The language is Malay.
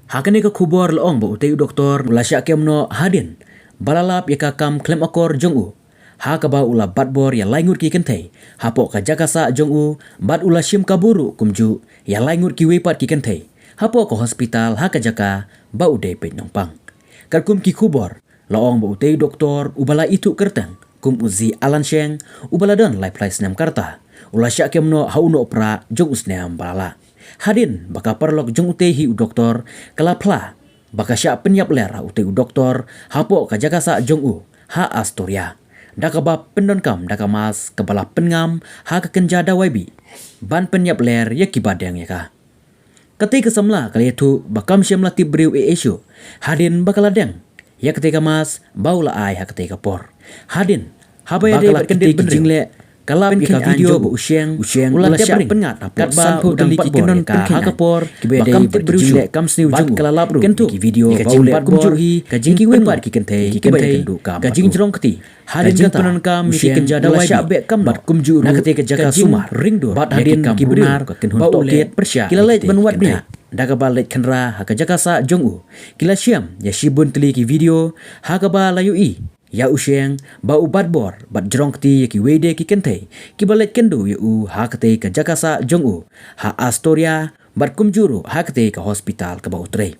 Hakane ka khubor laong bo uteu doktor ulasya kemno hadin balalap ya kam klem akor jongu ha ka ba ula batbor ya laingut ki kentei hapo ka jakasa jongu bat ula shim kaburu kumju ya laingut ki wepat ki kentei hapo ka hospital ha ka jaka ba ude pe nongpang karkum ki khubor laong bo uteu doktor ubala itu kertang kum uzi alan sheng ubala don life place nam karta ulasya kemno hauno pra jong usneam balala hadin baka perlok jong utehi u doktor kalapla baka sya penyap lera utehi u doktor hapo ka jakasa jong u ha astoria daka ba pendonkam daka mas kebala pengam ha ka kenjada waibi ban penyap ler ya kibadeng ya ka ketika semla kali itu bakam syamla tibriu esyo hadin bakaladeng ya ketika mas baula ai ha ketika por hadin habaya de ketika jingle kalap ika video bu usyeng ulah sya pengat apat ba udang pat kenon ha kapor bakam tibriu kam sniu jung kalalap ru ki video baule kumjurhi kajing wepat ki kentei kendu kam kajing jrong keti hadin kenon kam ki kenjada sya be kam bat kumjuru na ketika jaka sumar ringdur bat hadin ki benar baule persya kilalait banwat bia daga balet kenra ha jaka sa jongu kila syam ya shibun teli ki video ha ka ba layui ya usyeng ba ubat bor bat jrong kti ki wede ki kentei ki balet kendu ya u ha kate ka jakasa jongu ha astoria bat kumjuru ha kate ka hospital ka ba utrei